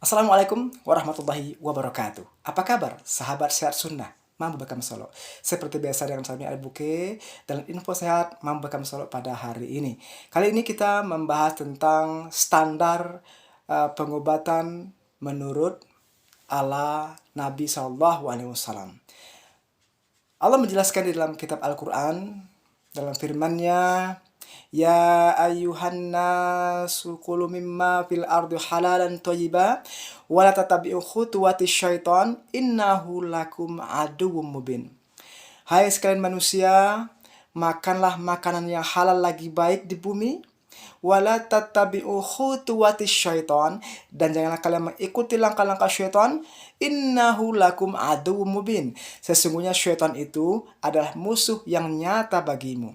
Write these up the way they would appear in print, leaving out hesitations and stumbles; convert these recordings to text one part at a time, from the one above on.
Assalamualaikum warahmatullahi wabarakatuh. Apa kabar sahabat sehat sunnah Mampu Bekam Solo? Seperti biasa dengan saya Al-Buke dalam info sehat Mampu Bekam Solo pada hari ini. Kali ini kita membahas tentang standar pengobatan menurut ala Nabi Shallallahu Alaihi Wasallam. Allah menjelaskan di dalam kitab Al-Quran dalam firman-Nya, Ya ayuhan nasu kulu mimma fil ardu halalan thayyiba wa la tatabi'u khutuwati syaitan innahu lakum aduwwum mubin. Hai sekalian manusia, makanlah makanan yang halal lagi baik di bumi, wala tattabi'u khutuwati syaitan, dan janganlah kalian mengikuti langkah-langkah syaitan, innahu lakum aduwwum mubin. Sesungguhnya syaitan itu adalah musuh yang nyata bagimu.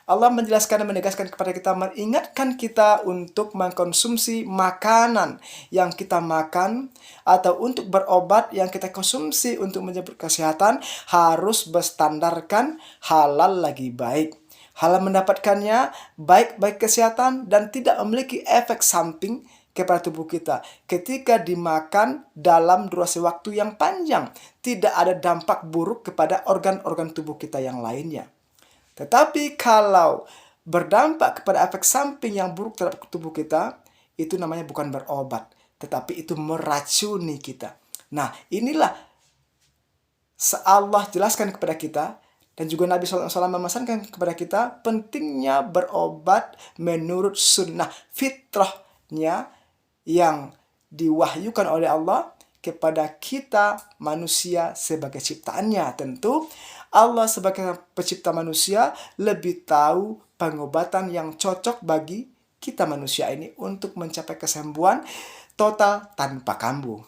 Allah menjelaskan dan menegaskan kepada kita, mengingatkan kita untuk mengkonsumsi makanan yang kita makan atau untuk berobat yang kita konsumsi untuk menjaga kesehatan harus berstandarkan halal lagi baik. Halal mendapatkannya baik kesehatan dan tidak memiliki efek samping kepada tubuh kita. Ketika dimakan dalam durasi waktu yang panjang, tidak ada dampak buruk kepada organ-organ tubuh kita yang lainnya. Tetapi kalau berdampak kepada efek samping yang buruk terhadap tubuh kita, itu namanya bukan berobat, tetapi itu meracuni kita. Nah, inilah Allah jelaskan kepada kita, dan juga Nabi SAW memesankan kepada kita pentingnya berobat menurut sunnah fitrahnya yang diwahyukan oleh Allah kepada kita manusia sebagai ciptaannya. Tentu Allah sebagai pencipta manusia lebih tahu pengobatan yang cocok bagi kita manusia ini untuk mencapai kesembuhan total tanpa kambuh.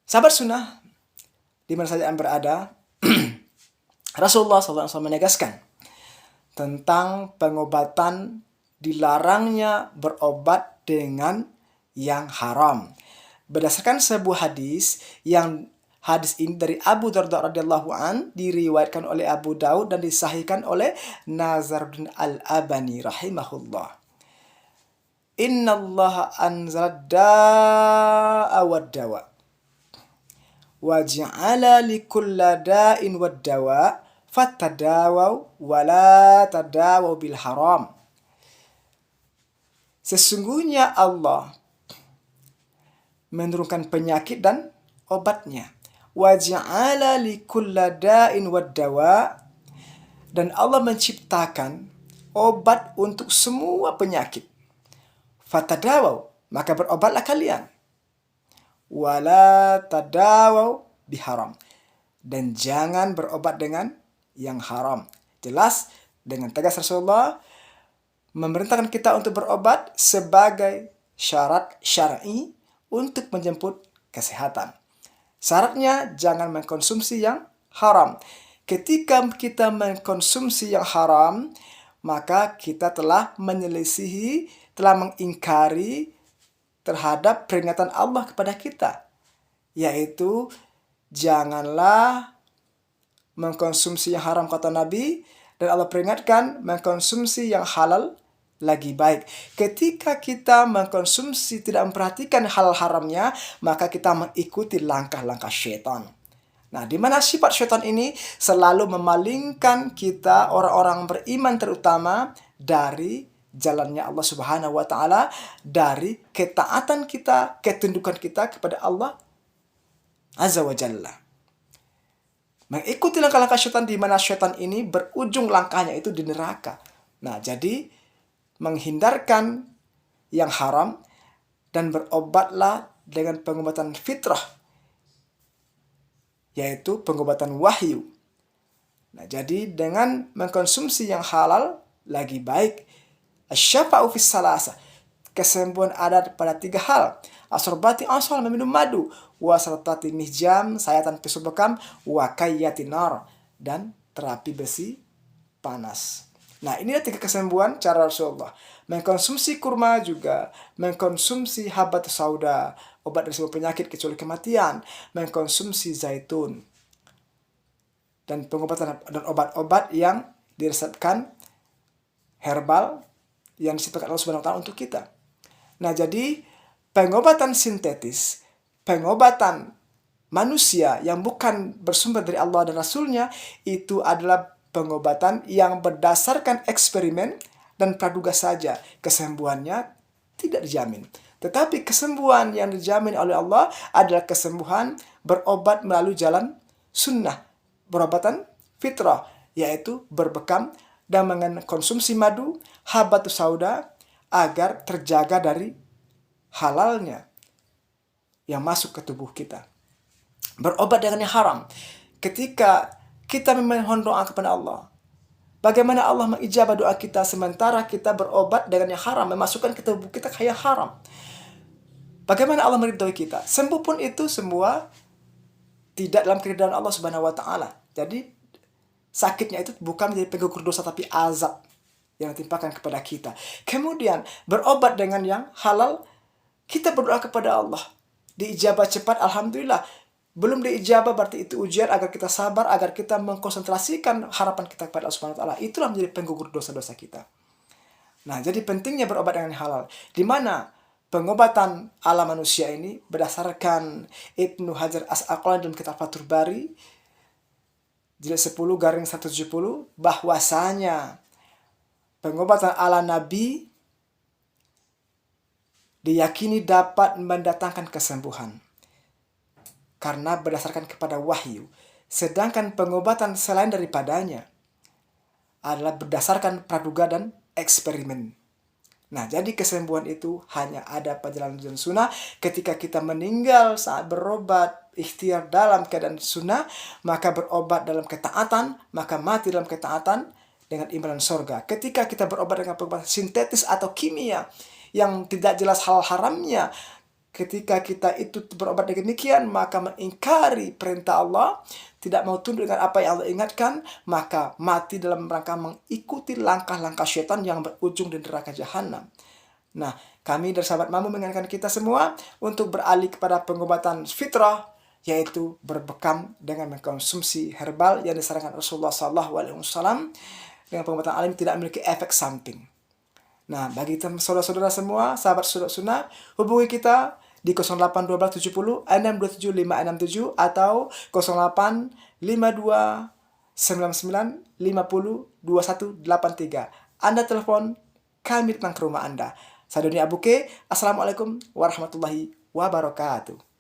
Sahabat sunnah, di mana saja Anda berada, Rasulullah SAW menegaskan tentang pengobatan dilarangnya berobat dengan yang haram. Berdasarkan sebuah hadis ini dari Abu Darda radhiyallahu an, diriwayatkan oleh Abu Daud dan disahihkan oleh Nazaruddin Al-Albani rahimahullah. Innallaha anzala da'a wad dawa wa ja'ala likulla da'in wad dawa fatadawaw wa la tadawaw bil haram. Sesungguhnya Allah menurunkan penyakit dan obatnya. Wa ja'ala likulla da'in wad dawa, dan Allah menciptakan obat untuk semua penyakit. Fatadawaw, maka berobatlah kalian. Wala tadawaw biharam, dan jangan berobat dengan yang haram. Jelas dengan tegas Rasulullah memerintahkan kita untuk berobat sebagai syarat syar'i untuk menjemput kesehatan. Syaratnya jangan mengkonsumsi yang haram. Ketika kita mengkonsumsi yang haram, maka kita telah menyelisihi, telah mengingkari terhadap peringatan Allah kepada kita, yaitu janganlah mengkonsumsi yang haram, kata Nabi, dan Allah peringatkan mengkonsumsi yang halal lagi baik. Ketika kita mengkonsumsi tidak memperhatikan hal haramnya, maka kita mengikuti langkah-langkah syaitan. Nah, di mana sifat syaitan ini selalu memalingkan kita orang-orang beriman terutama dari jalannya Allah Subhanahu wa taala, dari ketaatan kita, ketundukan kita kepada Allah Azza wa Jalla. Mengikuti langkah-langkah syaitan, di mana syaitan ini berujung langkahnya itu di neraka. Nah, jadi menghindarkan yang haram dan berobatlah dengan pengobatan fitrah, yaitu pengobatan wahyu. Nah, jadi dengan mengkonsumsi yang halal lagi baik. Asyafa'u fis salasa, kesembuhan ada pada 3 hal. Asorbati asal, meminum madu, wasartati mihjam, sayatan pisau bekam, wakayyati nar, dan terapi besi panas. Nah, inilah 3 kesembuhan cara Rasulullah. Mengkonsumsi kurma juga, mengkonsumsi habat sauda, obat dari semua penyakit kecuali kematian, mengkonsumsi zaitun, dan pengobatan dan obat-obat yang diresepkan herbal yang disebutkan Allah Subhanahu wa taala untuk kita. Nah, jadi pengobatan sintetis, pengobatan manusia yang bukan bersumber dari Allah dan Rasulnya, itu adalah pengobatan yang berdasarkan eksperimen dan praduga saja. Kesembuhannya tidak dijamin. Tetapi kesembuhan yang dijamin oleh Allah adalah kesembuhan berobat melalui jalan sunnah, berobatan fitrah, yaitu berbekam dan mengonsumsi madu, habatus sauda, agar terjaga dari halalnya yang masuk ke tubuh kita. Berobat dengan yang haram. Ketika kita memohon doa kepada Allah, bagaimana Allah mengijabah doa kita sementara kita berobat dengan yang haram, memasukkan ke tubuh kita kayak haram. Bagaimana Allah meridhoi kita? Sembuh pun itu semua tidak dalam keridhaan Allah Subhanahu wa taala. Jadi sakitnya itu bukan menjadi penggugur dosa, tapi azab yang ditimpakan kepada kita. Kemudian berobat dengan yang halal, kita berdoa kepada Allah, diijabah cepat, alhamdulillah. Belum diijabah berarti itu ujian agar kita sabar, agar kita mengkonsentrasikan harapan kita kepada Allah Subhanahu wa taala. Itulah menjadi penggugur dosa-dosa kita. Nah, jadi pentingnya berobat dengan halal. Di mana pengobatan ala manusia ini berdasarkan Ibnu Hajar Asqalani dalam kitab Fathul Bari jilid 10/170, bahwasanya pengobatan ala Nabi diyakini dapat mendatangkan kesembuhan karena berdasarkan kepada wahyu. Sedangkan pengobatan selain daripadanya adalah berdasarkan praduga dan eksperimen. Nah, jadi kesembuhan itu hanya ada pada jalan sunnah. Ketika kita meninggal saat berobat ikhtiar dalam keadaan sunnah, maka berobat dalam ketaatan, maka mati dalam ketaatan dengan imbalan surga. Ketika kita berobat dengan pengobatan sintetis atau kimia yang tidak jelas halal haramnya, ketika kita itu berobat dengan demikian, maka mengingkari perintah Allah, tidak mau tunduk dengan apa yang Allah ingatkan, maka mati dalam rangka mengikuti langkah-langkah syaitan yang berujung di neraka jahanam. Nah, kami dari sahabat Mampu mengingatkan kita semua untuk beralih kepada pengobatan fitrah, yaitu berbekam dengan mengkonsumsi herbal yang disarankan Rasulullah SAW. Dengan pengobatan alami tidak memiliki efek samping. Nah, bagi saudara-saudara semua, sahabat sunnah, hubungi kita di 0812 70 627 567 atau 08 52 99 50 2183. Anda telepon, kami datang ke rumah Anda. Saya Doni Abuke. Assalamualaikum warahmatullahi wabarakatuh.